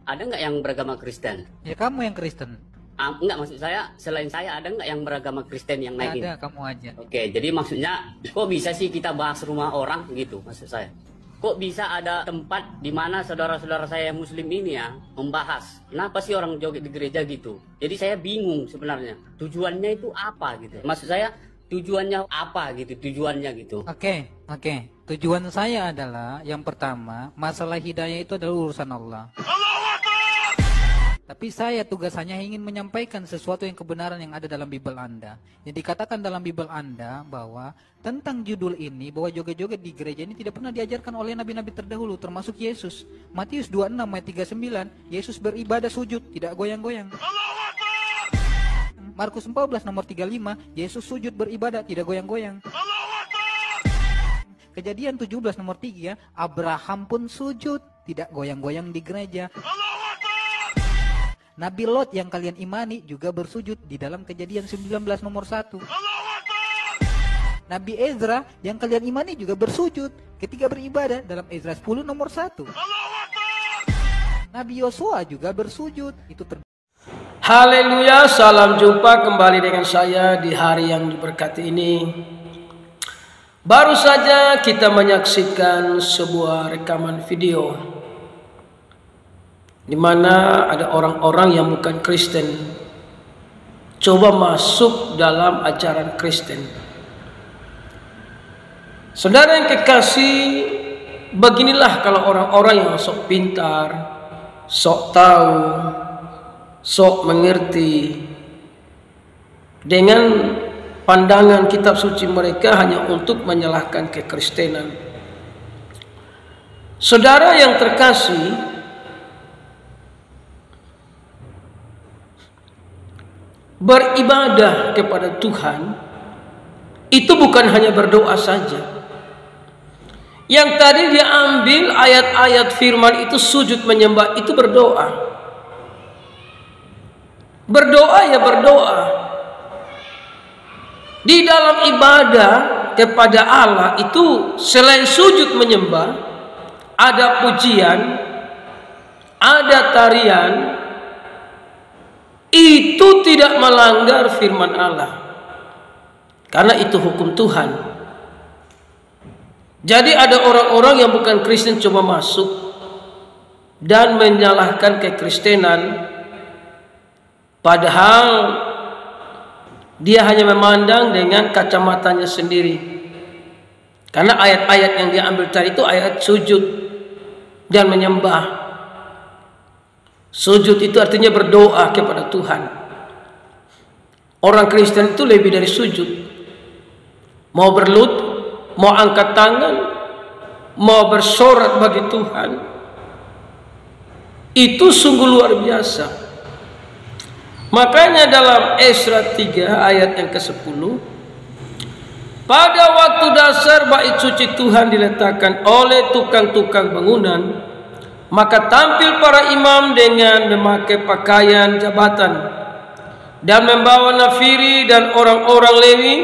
Ada nggak yang beragama Kristen? Ya kamu yang Kristen. Enggak, maksud saya selain saya ada nggak yang beragama Kristen yang naik ini? Ada, kamu aja. Oke, jadi maksudnya kok bisa sih kita bahas rumah orang gitu maksud saya? Kok bisa ada tempat di mana saudara-saudara saya yang muslim ini ya membahas kenapa sih orang joget di gereja gitu? Jadi saya bingung sebenarnya tujuannya itu apa gitu. Maksud saya tujuannya apa gitu, tujuannya gitu. Oke. Tujuan saya adalah yang pertama, masalah hidayah itu adalah urusan Allah. Tapi saya tugas hanya ingin menyampaikan sesuatu yang kebenaran yang ada dalam Bible Anda. Yang dikatakan dalam Bible Anda bahwa tentang judul ini, bahwa joget-joget di gereja ini tidak pernah diajarkan oleh nabi-nabi terdahulu, termasuk Yesus. Matius 26 ayat 39, Yesus beribadah sujud, tidak goyang-goyang. Markus 14 nomor 35, Yesus sujud beribadah, tidak goyang-goyang. Kejadian 17 nomor 3, Abraham pun sujud, tidak goyang-goyang di gereja. Nabi Lot yang kalian imani juga bersujud di dalam Kejadian 19 nomor 1. Nabi Ezra yang kalian imani juga bersujud ketika beribadah dalam Ezra 10 nomor 1. Nabi Yosua juga bersujud. Haleluya, salam jumpa kembali dengan saya di hari yang diberkati ini. Baru saja kita menyaksikan sebuah rekaman video di mana ada orang-orang yang bukan Kristen coba masuk dalam ajaran Kristen. Saudara yang kekasih, beginilah kalau orang-orang yang sok pintar, sok tahu, sok mengerti dengan pandangan kitab suci mereka hanya untuk menyalahkan kekristenan. Saudara yang terkasih, beribadah kepada Tuhan itu bukan hanya berdoa saja. Yang tadi dia ambil ayat-ayat firman itu sujud menyembah, itu berdoa. Berdoa ya berdoa. Di dalam ibadah kepada Allah itu selain sujud menyembah, ada pujian, ada tarian. Itu tidak melanggar firman Allah, karena itu hukum Tuhan. Jadi ada orang-orang yang bukan Kristen coba masuk dan menyalahkan kekristenan, padahal dia hanya memandang dengan kacamatanya sendiri. Karena ayat-ayat yang dia ambil tadi itu ayat sujud dan menyembah. Sujud itu artinya berdoa kepada Tuhan. Orang Kristen itu lebih dari sujud. Mau berlutut, mau angkat tangan, mau bersorak bagi Tuhan. Itu sungguh luar biasa. Makanya dalam Esra 3 ayat yang ke-10, pada waktu dasar bait suci Tuhan diletakkan oleh tukang-tukang bangunan, maka tampil para imam dengan memakai pakaian jabatan dan membawa nafiri, dan orang-orang Lewi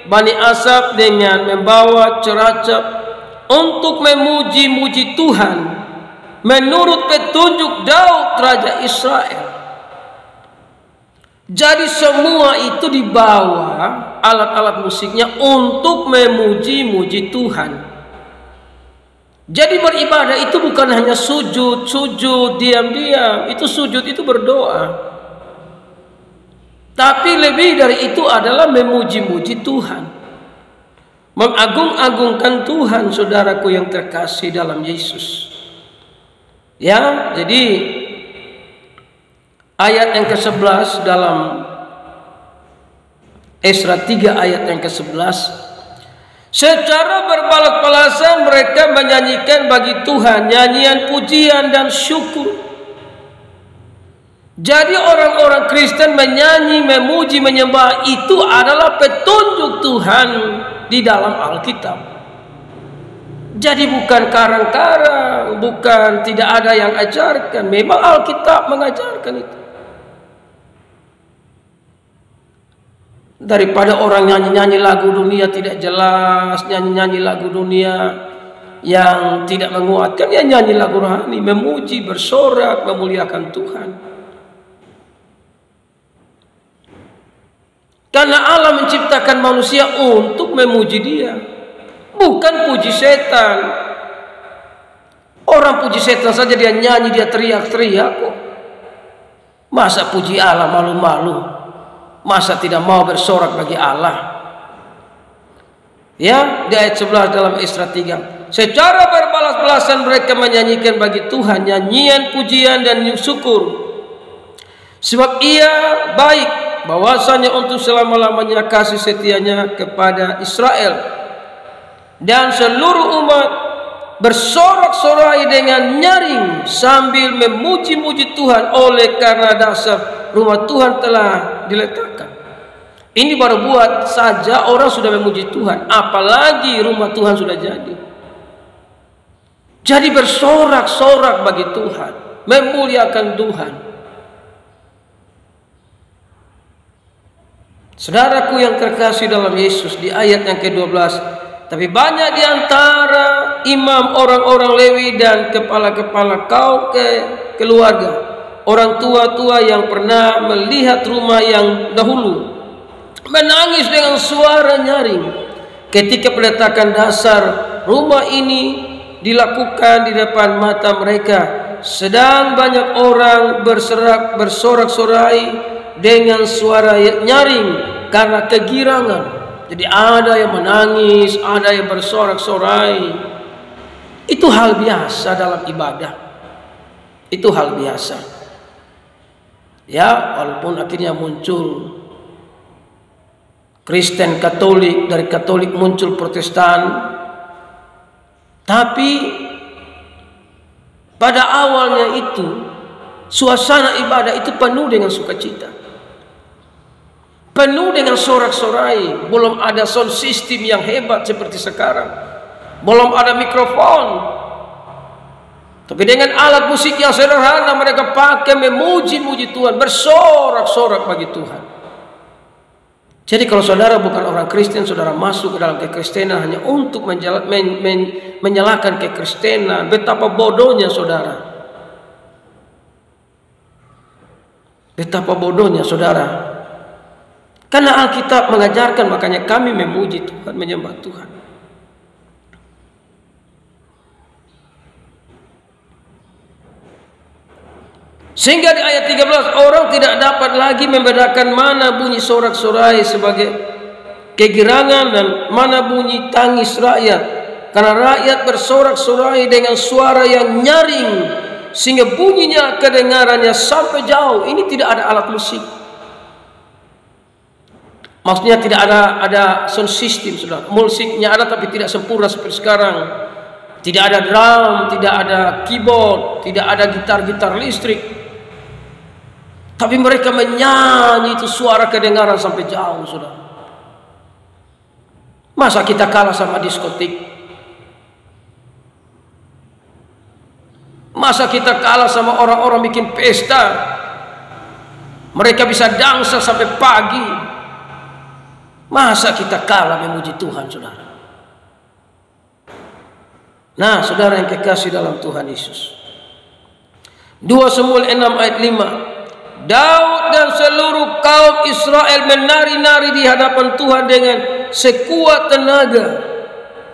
Bani Asaf dengan membawa ceracap untuk memuji-muji Tuhan menurut petunjuk Daud Raja Israel. Jadi semua itu dibawa alat-alat musiknya untuk memuji-muji Tuhan. Jadi beribadah itu bukan hanya sujud, diam-diam. Itu sujud, itu berdoa. Tapi lebih dari itu adalah memuji-muji Tuhan. Mengagung-agungkan Tuhan, saudaraku yang terkasih dalam Yesus. Ya, jadi ayat yang ke-11 dalam Esra 3 ayat yang ke-11. Secara berbalas-balasan mereka menyanyikan bagi Tuhan nyanyian pujian dan syukur. Jadi orang-orang Kristen menyanyi, memuji, menyembah itu adalah petunjuk Tuhan di dalam Alkitab. Jadi bukan karang-karang, bukan tidak ada yang ajarkan. Memang Alkitab mengajarkan itu. Daripada orang nyanyi-nyanyi lagu dunia tidak jelas, nyanyi-nyanyi lagu dunia yang tidak menguatkan, ya nyanyi lagu rohani, memuji, bersorak, memuliakan Tuhan. Karena Allah menciptakan manusia untuk memuji Dia, bukan puji setan. Orang puji setan saja dia nyanyi, dia teriak-teriak kok. Masa puji Allah malu-malu? Masa tidak mau bersorak bagi Allah? Ya, di ayat 11 dalam Isra 3. Secara berbalas-balasan mereka menyanyikan bagi Tuhan nyanyian pujian dan syukur. Sebab Ia baik, bahwasanya untuk selama-lamanya kasih setianya kepada Israel. Dan seluruh umat bersorak-sorai dengan nyaring sambil memuji-muji Tuhan oleh karena dasar rumah Tuhan telah diletakkan. Ini baru buat saja orang sudah memuji Tuhan, apalagi rumah Tuhan sudah jadi. Jadi bersorak-sorak bagi Tuhan, memuliakan Tuhan. Saudaraku yang terkasih dalam Yesus, di ayat yang ke-12, tapi banyak di antara imam, orang-orang Lewi dan kepala-kepala kaum keluarga, orang tua-tua yang pernah melihat rumah yang dahulu, menangis dengan suara nyaring ketika peletakan dasar rumah ini dilakukan di depan mata mereka. Sedang banyak orang bersorak-sorai dengan suara nyaring karena kegirangan. Jadi ada yang menangis, ada yang bersorak-sorai. Itu hal biasa dalam ibadah. Itu hal biasa. Ya, walaupun akhirnya muncul Kristen Katolik, dari Katolik muncul Protestan, tapi pada awalnya itu suasana ibadah itu penuh dengan sukacita, penuh dengan sorak-sorai. Belum ada sound system yang hebat seperti sekarang, belum ada mikrofon, tapi dengan alat musik yang sederhana mereka pakai memuji-muji Tuhan, bersorak-sorak bagi Tuhan. Jadi kalau saudara bukan orang Kristen, saudara masuk ke dalam kekristenan hanya untuk menyalahkan kekristenan, betapa bodohnya saudara. Betapa bodohnya saudara. Karena Alkitab mengajarkan, makanya kami memuji Tuhan, menyembah Tuhan. Sehingga di ayat 13 orang tidak dapat lagi membedakan mana bunyi sorak-sorai sebagai kegirangan dan mana bunyi tangis rakyat. Karena rakyat bersorak-sorai dengan suara yang nyaring sehingga bunyinya kedengarannya sampai jauh. Ini tidak ada alat musik. Maksudnya tidak ada sound system, saudara. Musiknya ada tapi tidak sempurna seperti sekarang. Tidak ada drum, tidak ada keyboard, tidak ada gitar-gitar listrik. Tapi mereka menyanyi itu suara kedengaran sampai jauh, saudara. Masa kita kalah sama diskotik? Masa kita kalah sama orang-orang bikin pesta? Mereka bisa dansa sampai pagi. Masa kita kalah memuji Tuhan, saudara? Nah, saudara yang kekasih dalam Tuhan Yesus, 2 Samuel 6 ayat 5, Daud dan seluruh kaum Israel menari-nari di hadapan Tuhan dengan sekuat tenaga,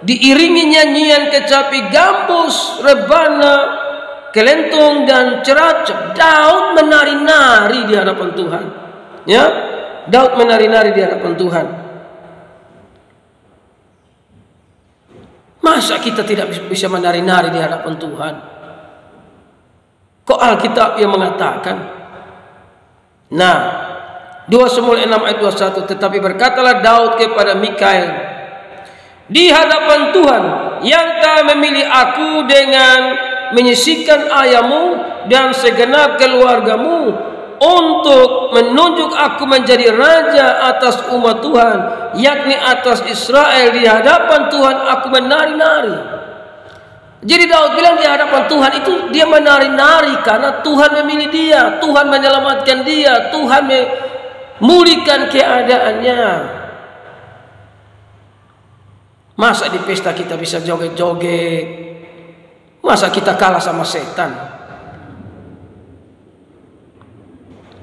diiringi nyanyian kecapi, gambus, rebana, kelentong dan ceracap. Daud menari-nari di hadapan Tuhan. Ya, Daud menari-nari di hadapan Tuhan. Masa kita tidak bisa menari-nari di hadapan Tuhan? Kok Alkitab yang mengatakan? Nah, 2 Samuel 6 ayat 21, tetapi berkatalah Daud kepada Mikael, di hadapan Tuhan yang telah memilih aku dengan menyisihkan ayahmu dan segenap keluargamu untuk menunjuk aku menjadi raja atas umat Tuhan, yakni atas Israel. Di hadapan Tuhan aku menari-nari. Jadi Daud bilang di hadapan Tuhan itu dia menari-nari karena Tuhan memilih dia, Tuhan menyelamatkan dia, Tuhan memulihkan keadaannya. Masa di pesta kita bisa joget-joget, Masa kita kalah sama setan?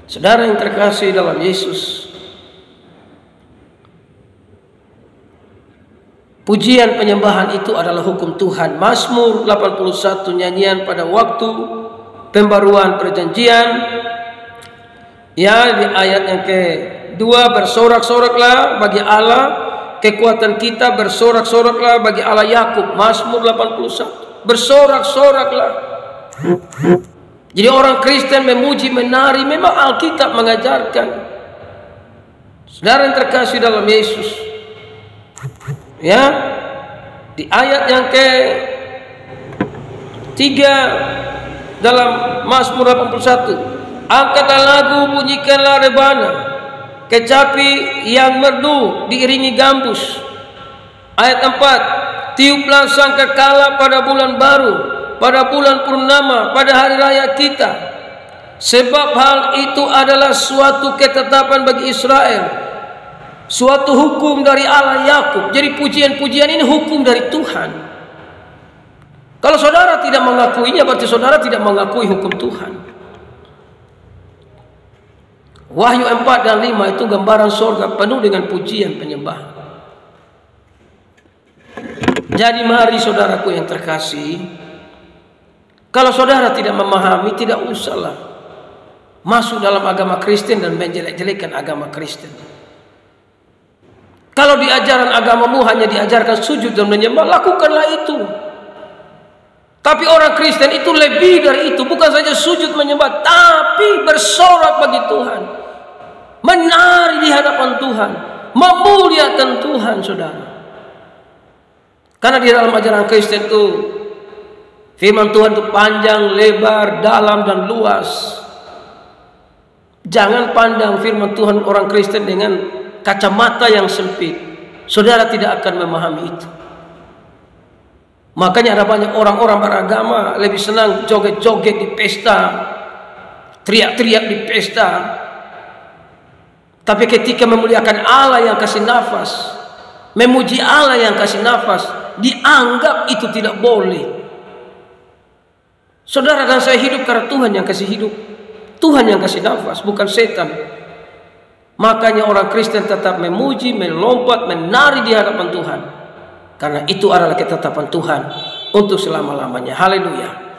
Saudara yang terkasih dalam Yesus, pujian penyembahan itu adalah hukum Tuhan. Mazmur 81, nyanyian pada waktu pembaruan perjanjian, ya, di ayat yang ke-2, bersorak-soraklah bagi Allah kekuatan kita, bersorak-soraklah bagi Allah Yakub. Mazmur 81, bersorak-soraklah. Jadi orang Kristen memuji, menari, memang Alkitab mengajarkan. Saudara yang terkasih dalam Yesus, ya, di ayat yang ke-3 dalam Mazmur 81, angkatlah lagu, bunyikanlah rebana, kecapi yang merdu diiringi gambus. Ayat 4, tiuplah sangkakala pada bulan baru, pada bulan purnama, pada hari raya kita, sebab hal itu adalah suatu ketetapan bagi Israel, suatu hukum dari Allah Yakub. Jadi pujian-pujian ini hukum dari Tuhan. Kalau saudara tidak mengakuinya, berarti saudara tidak mengakui hukum Tuhan. Wahyu 4 dan 5 itu gambaran surga penuh dengan pujian penyembahan. Jadi mari saudaraku yang terkasih, kalau saudara tidak memahami, tidak usahlah masuk dalam agama Kristen dan menjelek-jelekan agama Kristen. Kalau di ajaran agamamu hanya diajarkan sujud dan menyembah, lakukanlah itu. Tapi orang Kristen itu lebih dari itu, bukan saja sujud menyembah, tapi bersorak bagi Tuhan, menari di hadapan Tuhan, memuliakan Tuhan, saudara. Karena di dalam ajaran Kristen itu firman Tuhan itu panjang, lebar, dalam, dan luas. Jangan pandang firman Tuhan orang Kristen dengan kacamata yang sempit. Saudara tidak akan memahami itu. Makanya ada banyak orang-orang beragama lebih senang joget-joget di pesta, teriak-teriak di pesta. Tapi ketika memuliakan Allah yang kasih nafas, memuji Allah yang kasih nafas, dianggap itu tidak boleh. Saudara dan saya hidup karena Tuhan yang kasih hidup, Tuhan yang kasih nafas, bukan setan. Makanya orang Kristen tetap memuji, melompat, menari di hadapan Tuhan, karena itu adalah ketetapan Tuhan untuk selama-lamanya. Haleluya.